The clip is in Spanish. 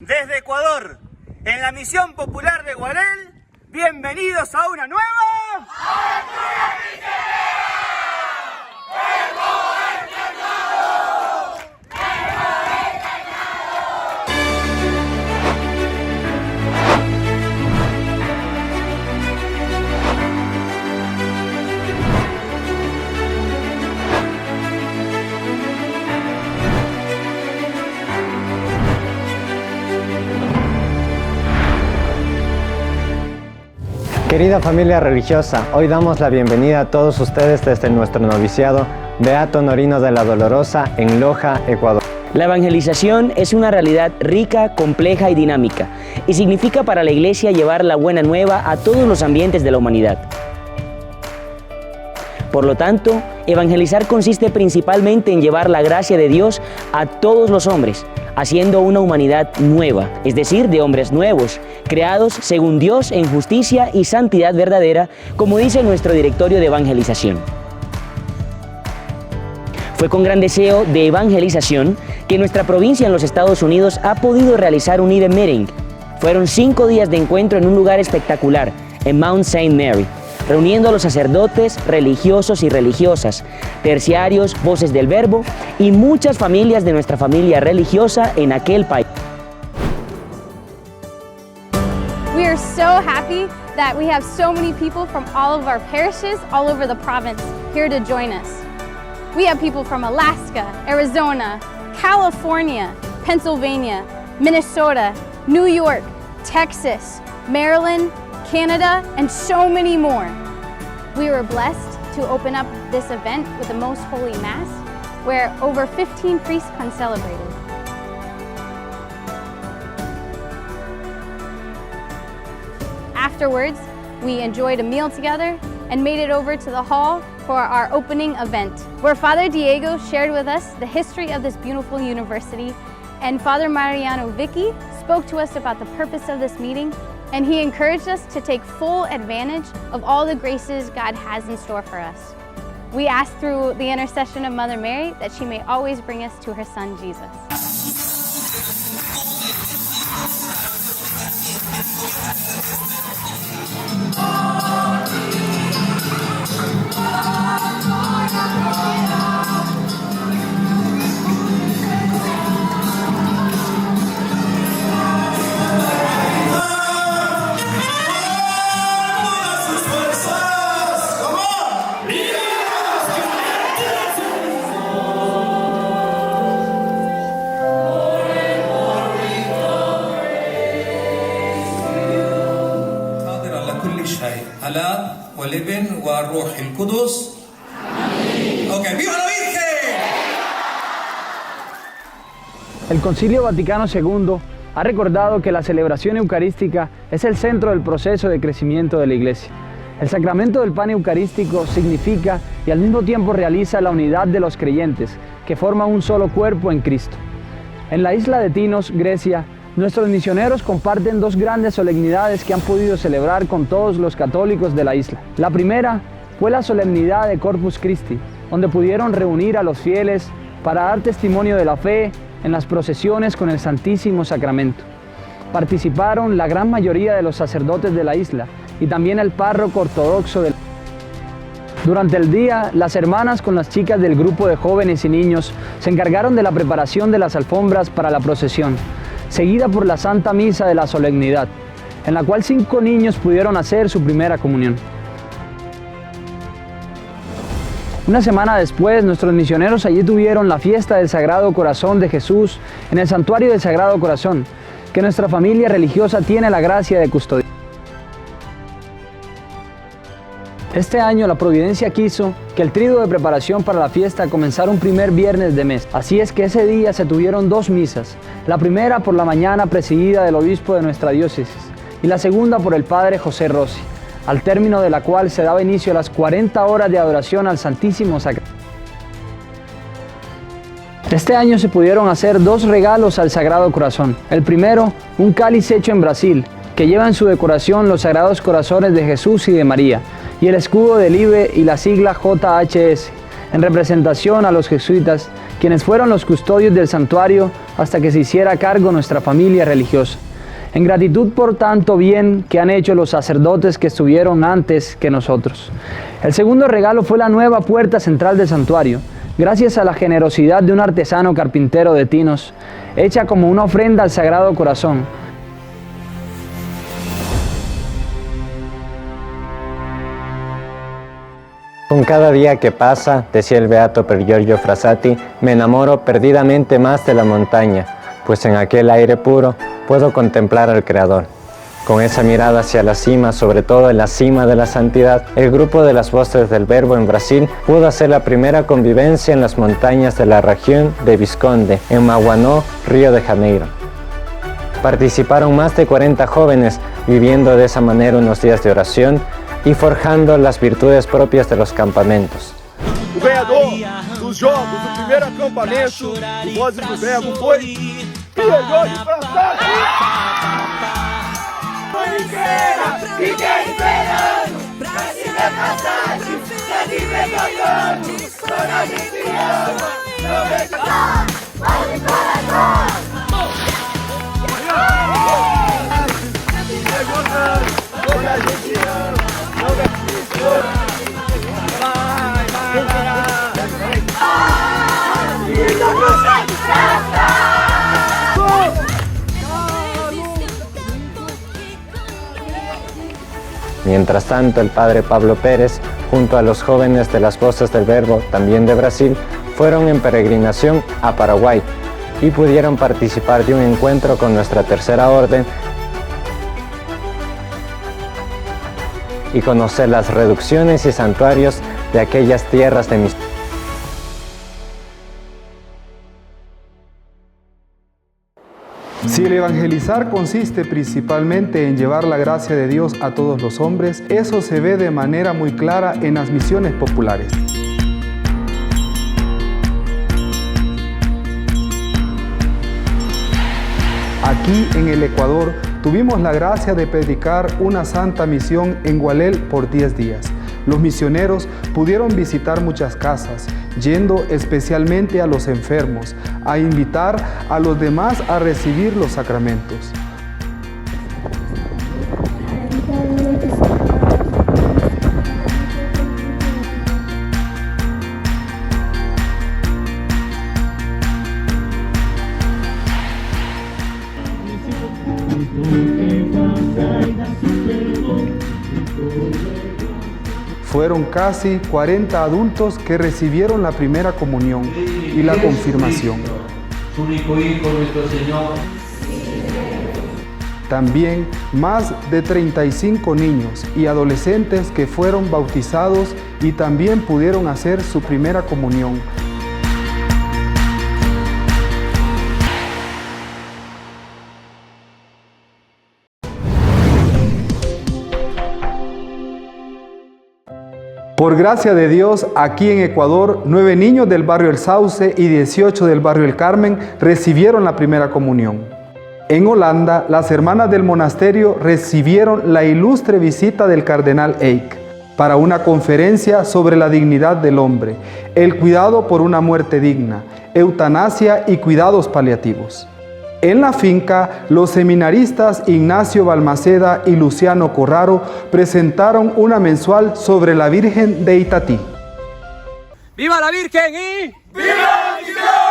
Desde Ecuador, en la Misión Popular de Guarel, bienvenidos a una nueva... ¡Aventura Misionera! ¡Vengo encarnado! ¡Vengo Querida familia religiosa, hoy damos la bienvenida a todos ustedes desde nuestro noviciado Beato Honorino de la Dolorosa en Loja, Ecuador. La evangelización es una realidad rica, compleja y dinámica, y significa para la Iglesia llevar la buena nueva a todos los ambientes de la humanidad. Por lo tanto, evangelizar consiste principalmente en llevar la gracia de Dios a todos los hombres, haciendo una humanidad nueva, es decir, de hombres nuevos, creados según Dios en justicia y santidad verdadera, como dice nuestro directorio de evangelización. Fue con gran deseo de evangelización que nuestra provincia en los Estados Unidos ha podido realizar un Eve Meeting. Fueron 5 días de encuentro en un lugar espectacular, en Mount St. Mary, reuniendo a los sacerdotes, religiosos y religiosas, terciarios, voces del verbo y muchas familias de nuestra familia religiosa en aquel país. We are so happy that we have so many people from all of our parishes all over the province here to join us. We have people from Alaska, Arizona, California, Pennsylvania, Minnesota, New York, Texas, Maryland, Canada, and so many more. We were blessed to open up this event with the Most Holy Mass, where over 15 priests concelebrated. Afterwards, we enjoyed a meal together and made it over to the hall for our opening event, where Father Diego shared with us the history of this beautiful university, and Father Mariano Vicky spoke to us about the purpose of this meeting, and he encouraged us to take full advantage of all the graces God has in store for us. We ask through the intercession of Mother Mary that she may always bring us to her Son, Jesus. الآب والابن والروح القدس. Okay, ¡viva la Virgen! El Concilio Vaticano II ha recordado que la celebración eucarística es el centro del proceso de crecimiento de la Iglesia. El sacramento del pan eucarístico significa y al mismo tiempo realiza la unidad de los creyentes, que forman un solo cuerpo en Cristo. En la isla de Tinos, Grecia, nuestros misioneros comparten 2 grandes solemnidades que han podido celebrar con todos los católicos de la isla. La primera fue la solemnidad de Corpus Christi, donde pudieron reunir a los fieles para dar testimonio de la fe en las procesiones con el Santísimo Sacramento. Participaron la gran mayoría de los sacerdotes de la isla y también el párroco ortodoxo del... Durante el día, las hermanas con las chicas del grupo de jóvenes y niños se encargaron de la preparación de las alfombras para la procesión, seguida por la Santa Misa de la Solemnidad, en la cual 5 niños pudieron hacer su primera comunión. Una semana después, nuestros misioneros allí tuvieron la fiesta del Sagrado Corazón de Jesús en el Santuario del Sagrado Corazón, que nuestra familia religiosa tiene la gracia de custodiar. Este año la Providencia quiso que el tríodo de preparación para la fiesta comenzara un primer viernes de mes. Así es que ese día se tuvieron 2 misas, la primera por la mañana presidida del obispo de nuestra diócesis y la segunda por el padre José Rossi, al término de la cual se daba inicio a las 40 horas de adoración al Santísimo Sacramento. Este año se pudieron hacer 2 regalos al Sagrado Corazón. El primero, un cáliz hecho en Brasil, que lleva en su decoración los Sagrados Corazones de Jesús y de María, y el escudo del IBE y la sigla JHS, en representación a los jesuitas, quienes fueron los custodios del santuario hasta que se hiciera cargo nuestra familia religiosa. En gratitud por tanto bien que han hecho los sacerdotes que estuvieron antes que nosotros. El segundo regalo fue la nueva puerta central del santuario, gracias a la generosidad de un artesano carpintero de Tinos, hecha como una ofrenda al Sagrado Corazón. Con cada día que pasa, decía el beato Per Giorgio Frassati, me enamoro perdidamente más de la montaña, pues en aquel aire puro puedo contemplar al Creador. Con esa mirada hacia la cima, sobre todo en la cima de la santidad, el grupo de las Voces del Verbo en Brasil pudo hacer la primera convivencia en las montañas de la región de Visconde, en Maguanó, Río de Janeiro. Participaron más de 40 jóvenes, viviendo de esa manera unos días de oración e forjando las virtudes propias de los campamentos. O ganhador dos jogos do primeiro acampamento do Vozes do Verbo foi Pio Giorgio Frassati. Fiquei esperando pra se ver passagem, pra se ver tocando. Quando a gente ama, não vem tocar, mas de coração. Quando a gente ama, não vem tocar. Mientras tanto, el padre Pablo Pérez, junto a los jóvenes de las Voces del Verbo, también de Brasil, fueron en peregrinación a Paraguay y pudieron participar de un encuentro con nuestra Tercera Orden y conocer las reducciones y santuarios de aquellas tierras de misterio. Si el evangelizar consiste principalmente en llevar la gracia de Dios a todos los hombres, eso se ve de manera muy clara en las misiones populares. Aquí en el Ecuador tuvimos la gracia de predicar una santa misión en Gualel por 10 días. Los misioneros pudieron visitar muchas casas, yendo especialmente a los enfermos, a invitar a los demás a recibir los sacramentos. Fueron casi 40 adultos que recibieron la primera comunión y la confirmación. Su único Hijo, nuestro Señor. También más de 35 niños y adolescentes que fueron bautizados y también pudieron hacer su primera comunión. Por gracia de Dios, aquí en Ecuador, 9 niños del barrio El Sauce y 18 del barrio El Carmen recibieron la primera comunión. En Holanda, las hermanas del monasterio recibieron la ilustre visita del cardenal Eijk para una conferencia sobre la dignidad del hombre, el cuidado por una muerte digna, eutanasia y cuidados paliativos. En la finca, los seminaristas Ignacio Balmaceda y Luciano Corraro presentaron una mensual sobre la Virgen de Itatí. ¡Viva la Virgen y ¡Viva Itatí!